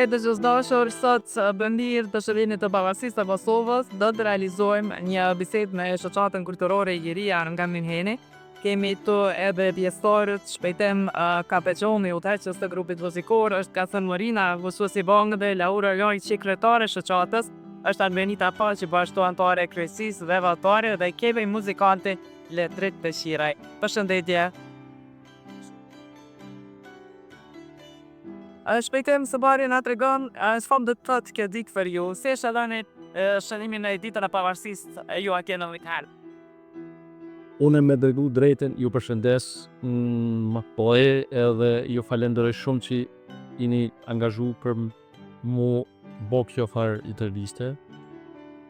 Përshëndetje gjithë dashur, sot bëndir të shërimit të pavarësisë të Kosovës do të realizojmë një bisedë me shoqatën kulturore Iria nga Minheni. Kemi tu edhe pjesëtarët, shpejtim Kapeqoni, udhëheqës të grupit muzikor, është Kasen Morina, vësuesi bangë dhe Laura Lojq, kretare shoqatës, është Arbenita Paçi, bashkëto antare e kryesisë dhe vallëtare dhe kemi muzikanti Letrit Beshiraj. Përshëndetje. Shpejtim së bari nga tregon çfarë do të thotë kjo ditë për ju, si e shëlloni shënimin e ditën e pavarësisë e ju atje në Minhen. Unë me drejtu drejten ju përshëndes më poe edhe ju falenderoj shumë që jeni angazhu për mu bo kjo farë interviste.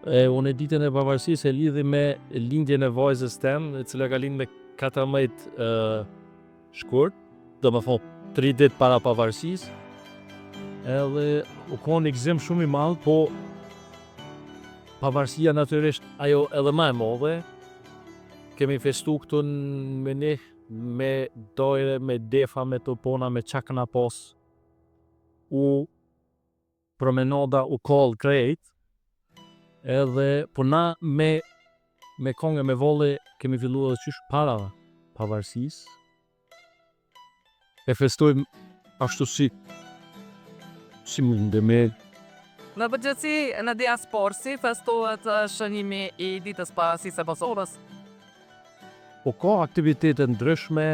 Unë ditën e pavarësisë e lidhi me lindjen e vajzës tem, e cila ka lind me 14 shkurt, do më thonë 3 ditë para pavarësisë. Edhe u konë një gëzim shumë i madh, po pavarësia natyrisht ajo edhe më e madhe. Kemi festu këtu me ne, me dojre, me defa, me topona, me qa këna pas. U promenada u kollë krejt. Edhe po na me konge, me volle, kemi fillu edhe qysh para pavarësisë. E festojmë ashtu si mundemi. Në përgjithësi, në diasporë, si festohet shënimi i ditës pavarësisë së Kosovës? Po ka aktivitete ndryshme,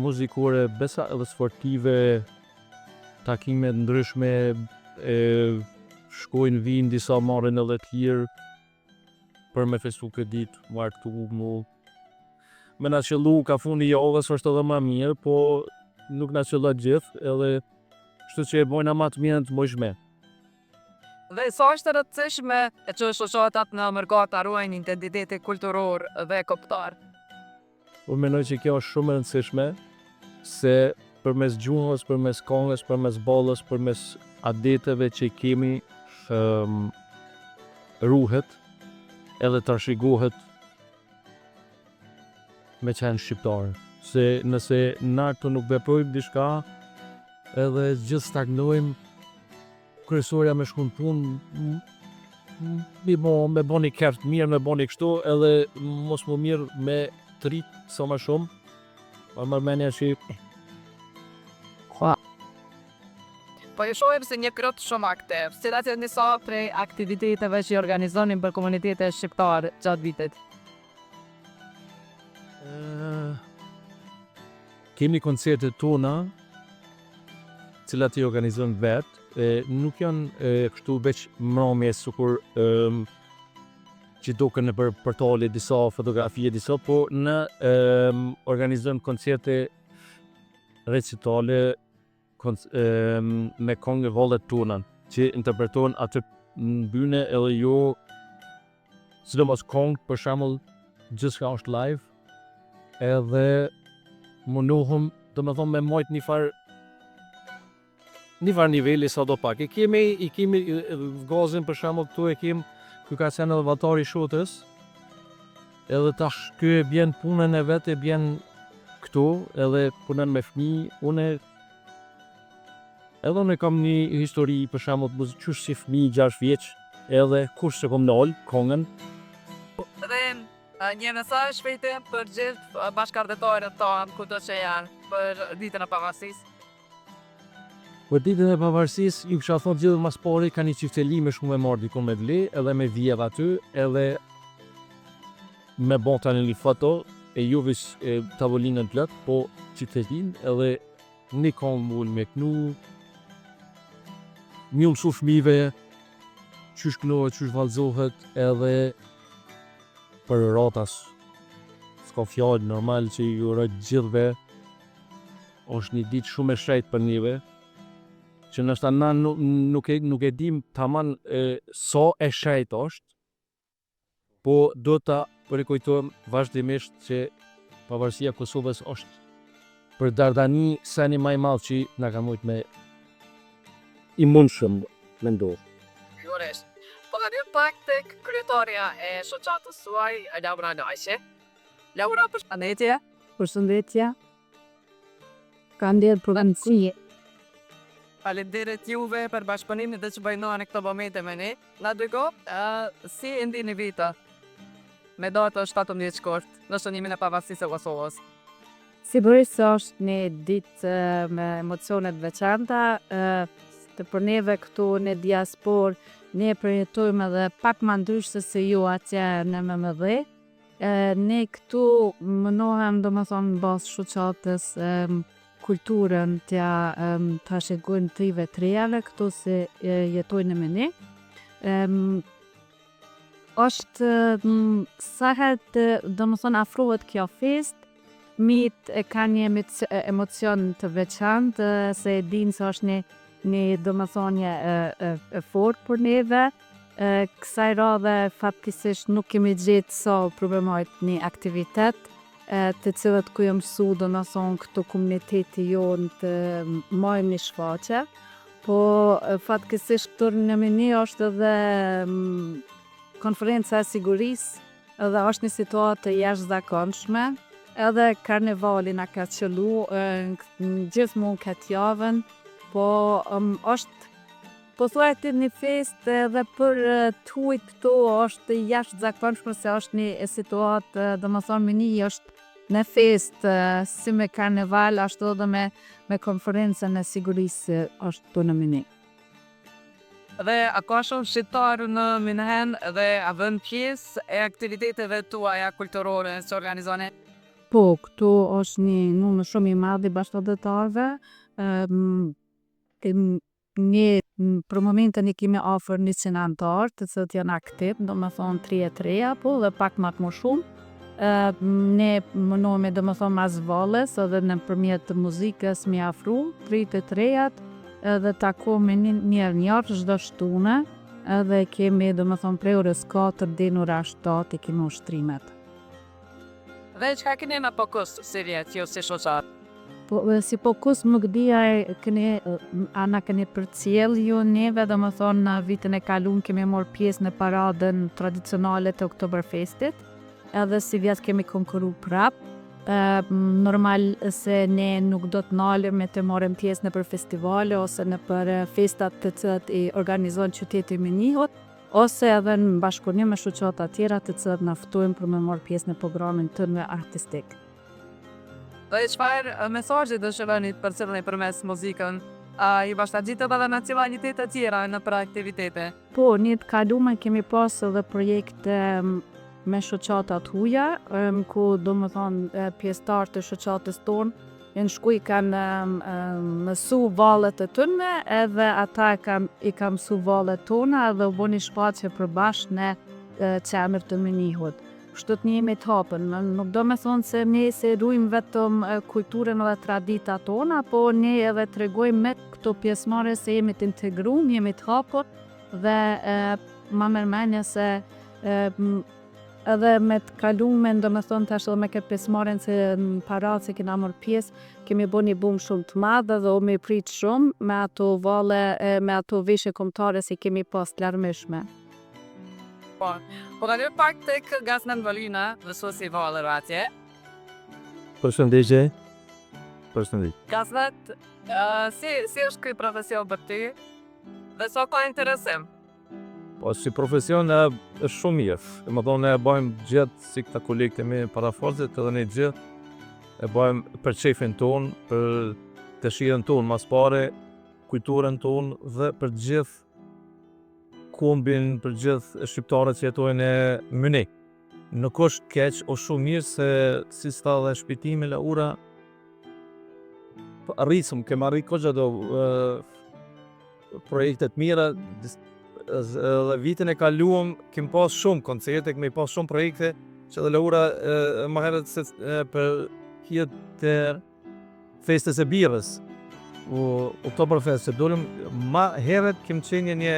muzikore, besa edhe sportive, takime ndryshme, shkojnë vinë, disa marrin edhe tjerë për me festu këtë ditë, marrë këtu mu. Me na qëllu ka fundi javës është edhe ma mirë, po nuk na qëllat gjithë, edhe kështu që e bojna ma të mirën të mojshme. Dhe sa është e rëndësishme e që shoqatat në mërgat të ruajnë identiteti kulturor dhe kombëtar? Unë menoj që kjo është shumë e rëndësishme, se përmes gjuhës, përmes këngës, përmes bollës, përmes adeteve që kemi ruhet edhe trashëgohet me qenë shqiptarë. Se nëse na këtu nuk veprojmë diçka, edhe gjithë stagnojmë, kryesorja me shkun punë, me boni kert mirë, me boni kështu, edhe mos më mirë me të rritë sa më shumë, pa mërmenja që Po ju shohim si një krot shumë aktiv, cilat janë disa prej aktiviteteve që i organizonin për komunitetet shqiptare gjatë vitit? Kemi koncertet tona, cilat i organizojnë vetë, nuk janë kështu veç mramje sukur që duken në për portale disa fotografie disa, po në organizojmë koncerte recitale me këngë vallet tona, që interpretojnë atë në byne edhe jo sidomos këngë, për shembull gjithçka është live, edhe mundohem domethënë me majt një farë niveli sa do pak. I kemi gazin për shembull këtu e kemi ky ka qenë edhe vallëtari i Shotës. Edhe tash ky e bjen punën e vet, e bjen këtu, edhe punon me fëmijë. Unë kam një histori për shembull qysh si fëmijë 6 vjeç, edhe kush se kom nal kongën. Dhe një mesazh shpejtim për gjithë bashkëardhëtarët tanë kudo që janë për ditën e pavarësisë. Për ditën e pavarësisë, ju kisha thonë gjithë mas pari ka një çiftelime shumë e marrë dikon me vli, edhe me vjedh aty, edhe me bon tani një foto e juvis tavolinën plot, po çiftelin edhe një këngë mull me knu, një mësu fëmijëve, qysh knohet, qysh vallëzohet, edhe për ratas, s'ka fjallë normal që ju uroj gjithëve, është një ditë shumë e shenjtë për njëve, që nështë na nuk e dim taman sa e shenjtë është, po do ta përkujtojmë vazhdimisht që pavarësia e Kosovës është për dardani seni më i madh që na ka mujt me i mundshëm mendoj. Sigurisht. Po kalim pak tek kryetaria e shoqatës suaj, Laura Lojq. Laura, përshëndetje. Përshëndetje. Ka ndjerë për rëndësi Faleminderit juve për bashkëpunimin dhe që bëjnohen në këto momente me ne. Na dygo, si e ndini vita me datën 17 shkurt në shënimin e pavarësisë së Kosovës? Sigurisht se është një ditë me emocione të veçanta, të për neve këtu në diasporë, ne përjetojmë edhe pak më ndrysh se si ju atje në MMD. Ne këtu mënohem domethënë bazë shoqatës kulturën t'ja ta shkojnë trive trejave këtu se jetojnë me ne. Është sa herë domethënë afrohet kjo fest, mit e kanë një emocion të veçantë se e dinë se është një domethënie e fortë për neve. Kësaj radhe fatkeqësisht nuk kemi gjetë sa problemojt një aktivitet të cilët ku jam mësu domethënë këtu komuniteti jonë të marrim një shfaqje, po fatkeqësisht këtu në meni është edhe konferenca e sigurisë, edhe është një situatë e jashtëzakonshme, edhe karnevali na ka qellu gjithmonë këtë javën, po është pothuajse një fest edhe për t'huajt këtu është jashtëzakonshme se është një situatë domethënë meni është në fest si me karneval ashtu edhe me konferencën e sigurisë është këtu në meni. Dhe a ka shumë shqiptarë në Minhen dhe a vën pjesë e aktiviteteve tuaja kulturore që organizoni? Po, këtu është një numër shumë i madh i bashkëdhetarëve. Për momentin i kemi afër 100 anëtar të cilët janë aktiv, domethënë 3 apo dhe pak më shumë. Ne mënohemi domethënë mas valles edhe nëpërmjet muzikës mi afru 3 edhe takohemi njëherë çdo shtunë edhe kemi domethënë prej orës 4 deri në orën 7 i kemi ushtrimet. Dhe çka keni në fokus si vjet ju si shoqat? Po si fokus nuk dija ana keni përcjell ju neve domethënë në vitin e kaluar kemi marrë pjesë në paradën tradicionale të Oktoberfestit. Edhe si vjet kemi konkuru prap. Normal se ne nuk do të nalem të marrim pjesë në për festivale ose në për festat të cilat i organizon qyteti Minihut, ose edhe në bashkëpunim me shoqata tjera të cilat na ftojnë për me marrë pjesë në programin tonë artistik. Dhe çfarë mesazhi dëshironi të përcjellni përmes muzikën? A i bashkangjitet edhe nacionalitete tjera në për aktivitete? Po, një të kaluar kemi pas edhe projekte me shoqatat huaja, ku domethënë pjesëtarë të shoqatës tonë janë shku i kanë mësu vallet e tyne edhe ata i kanë mësu vallet tona edhe u bën një shfaqje përbashkë në qemër të Minihut. Kështu të jemi të hapën, nuk do me thonë se ne se ruajmë vetëm kulturën dhe traditat tona, po ne edhe tregojmë me këto pjesëmarrje se jemi të integruar, jemi të hapur dhe ma mërmenja se edhe me të kalumen, do me thonë tash edhe me këtë pjesëmarrjen se në paratë se kena marrë pjesë, kemi bën një bumë shumë të madhe dhe u me prit shumë me ato valle, me ato veshje kombëtare si kemi pas të larmishme. Po, kaloj pak tek Gaznet Volina dhe sosi valër atje. Përshëndetje. Gaznet, si është ky profesion për ty dhe sa ka interesim? Po si profesion është shumë mirë. Më thonë ne e bëjmë gjithë si këta kolegët e mi paraforzit edhe ne gjithë e bëjmë për qefin tonë, për dëshirën tonë mas pare, kulturën tonë dhe për gjithë kombin, për gjithë shqiptarët që jetojnë në Mynik. Nuk është keq, o shumë mirë se si sta dhe shpitimi la ura rrisëm, kem arrit ko gjado projektet mira dhe vitin e kaluam kem pas shumë koncerte, kemi pas shumë projekte që dhe la ura ma herët se për hjet të festës e birës Oktoberfest, se dolim ma herët kem qenje një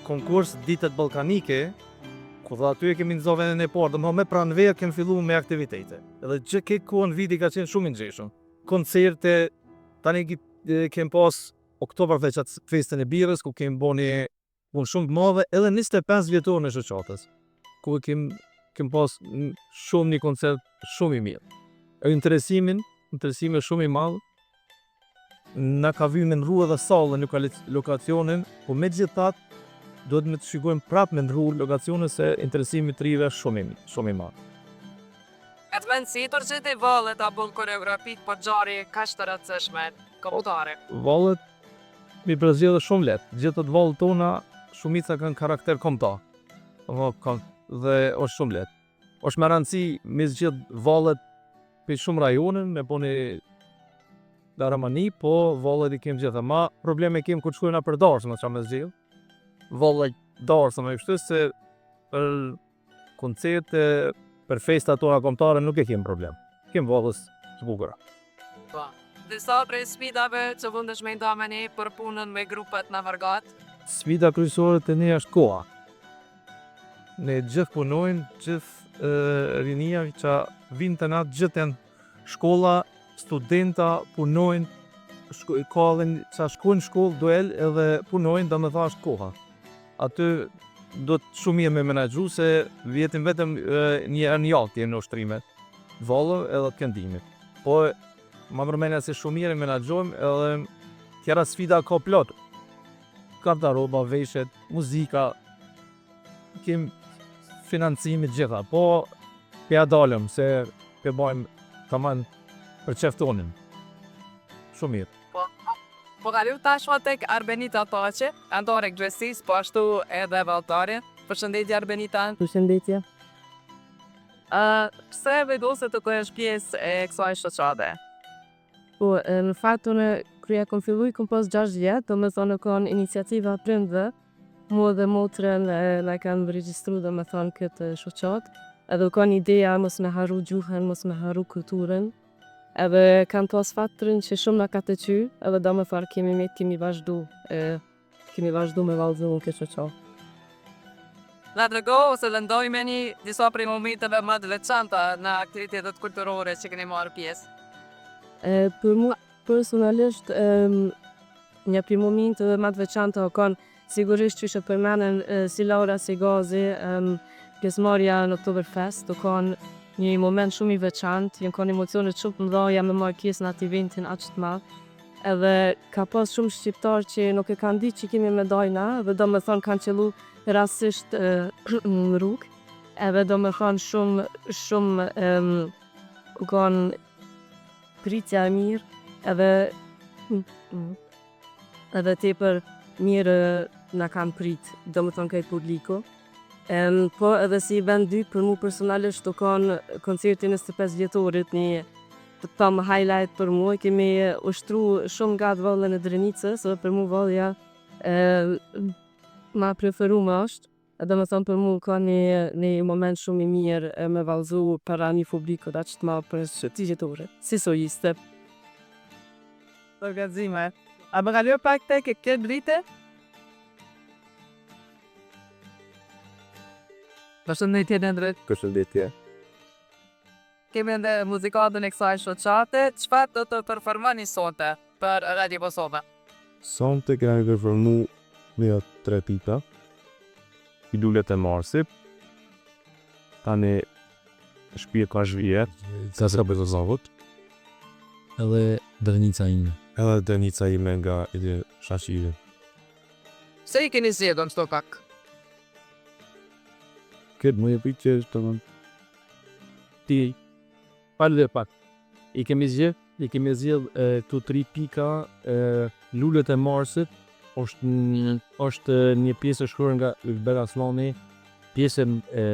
konkurs ditët balkanike, ku dhe aty e kemi nëzo vendin e parë, dhe me pranverë kem fillu me aktivitete. Edhe që ke kohën viti ka qenë shumë i nxeshëm. Koncerte, tani kem pas Oktoberfest atë festën e birës, ku kem bo një punë shumë të madhe, edhe 25 vjetorë në shoqatës, ku kem pas shumë një koncert shumë i mirë. Interesimi shumë i madh. na ka vy me ndru edhe sallën lokacionin, po me gjithat duhet me të shikojmë prapë me ndru lokacionin se interesimi të rive shumë i madh. E të menë si tërgjit vallet apo në koreografit për gjari ka të rëndësishme, kombëtare. Vallet mi përzgjedhë shumë lehtë. Gjithë të vallet tona shumica kanë karakter kombëtar. Dhe është shumë lehtë. Është me rëndësi me zgjedh vallet për shumë rajonin, me poni Daramani, po vallet i kem gjitha. Ma probleme kem kur shkojna për darsë më qa me zgjedh. Vallet darsë me kështu se për koncerte, për festa tona kombëtare nuk e kem problem. Kem vallës të bukura. Po. Disa prej sfidave që mundesh me ndomeni për punën me grupet në vargat. Sfida kryesore të ne është koha. Ne gjithë punojnë, gjithë rinia që vinë të natë, gjithë janë shkolla, studenta, punojnë, kallin që shkojnë shkollë, duel edhe punojnë, dhe me thash koha. Aty do të shumë mirë me menaxhu se vjetin vetëm një javë të jenë në ushtrimet, vallë edhe të këndimit. Po, ma mërmenja se shumë mirë menaxhojmë edhe tjera sfida ka plot. Garderoba, veshet, muzika, kem financimit gjitha, po pe dalëm se pe bajmë taman për qeftonin. Shumë mirë. Po kalu tashma tek Arbenita Taqe, antore këgjësis, po ashtu edhe valltare. Përshëndetje Arbenita. Përshëndetje. Pse vendose të kësh pjesë e kësaj shoqate? Po, në fakt unë kërja kom filluj, kom pas 6 vjetë, do me thonë kanë iniciativa prindve, mua dhe motrën na kanë regjistru dhe me thonë këtë shoqat, edhe kanë ideja mos me haru gjuhën, mos me haru kulturën, edhe kanë pas fatrin që shumë na ka të qy, edhe do me farë kemi vazhdu me vallëzu në këtë shoqat. Na trego ose lëndojmë një disa prej momenteve më të veçanta në aktivitetet kulturore që keni marrë pjesë. Për mua personalisht një prej momenteve më të veçanta kanë sigurisht që përmenen si Laura Segazi, pjesëmarrja në Oktoberfest, do kanë një moment shumë i veçantë, janë kanë emocione shumë të mëdha me marrë pjesë në atë eventin aq të madh. Edhe ka pas shumë shqiptar që nuk e kanë ditë që kemi medalja, dhe do me thonë kanë qellu rastësisht në rrugë, edhe do me thonë shumë u kanë pritja e mirë, edhe tepër mirë na kanë prit, do me thonë kaj publiku. Po edhe si vend dy, për mu personalisht do kanë koncertin e 25 vjetorit, një të tam highlight për mu, kemi ushtru shumë nga të vallën e Drenicës, dhe për mu vallja ma preferume është, edhe me thonë për mu ka një moment shumë i mirë me vallëzu para një publiku da që të ma për 7 vjetorit, si soliste. Organizime. A më kalio pak tek e këtë drite? Përshëndetje Ndrit. Përshëndetje. Kemi ndë muzikatën e kësaj shoqate, çfarë do të performoni sonte për Radio Kosova? Sonte kemi performu me 3 pika. I Lullet e Marsit. Tani shpije ka zhvijet. Sa Bezozovut. Edhe Drenica ime. Edhe Drenica ime nga edhe Shashiri. Se i keni zgjedhur këto pak? Këtë më jepit që është të mënë. Ti, falë dhe pak. I kemi zgjedh këto 3 pika, Lullet e Marsit, është një pjesë e shkruar nga Ylber Aslani, pjesë e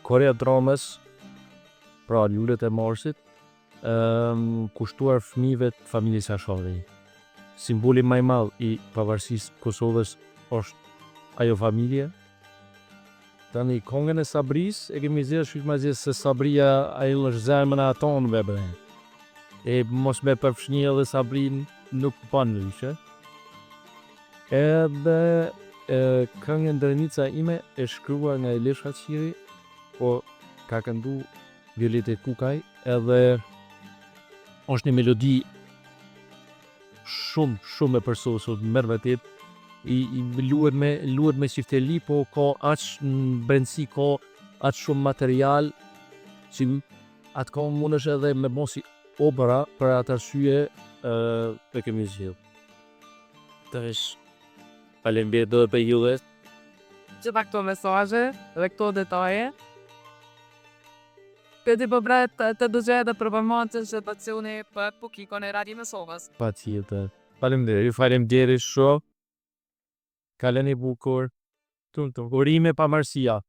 Korea Dramës, pra Lullet e Marsit, kushtuar fëmijëve të familjes Ashari. Simboli më i madh i pavarësisë Kosovës është ajo familje. Tani kongën e Sabris e kemi zgjedhur shpejtësi se Sabria ajo është zemra e tonëve bre. E mos me përfshni edhe Sabrin nuk pan lyshe. Edhe këngën Drenica ime e shkruar nga Elish Haqiri, po ka këndu Violete Kukaj, edhe është një melodi shumë e përsosur, merr vërtet, i luhet me qifteli, po ka aq në brendësi, ka aq shumë material që atë ka mundesh edhe me mos opera për atë arsye e kemi zgjedhur. Tash faleminderit edhe për juve. Gjitha këto mesazhe dhe këto detaje. Këti po bret të dëgjoj edhe për përmancën që pacioni për pukikon e Radio Mesovës. Patjetër. Faleminderit, ju faleminderit shumë. Kaleni bukur. Urime pa marësia.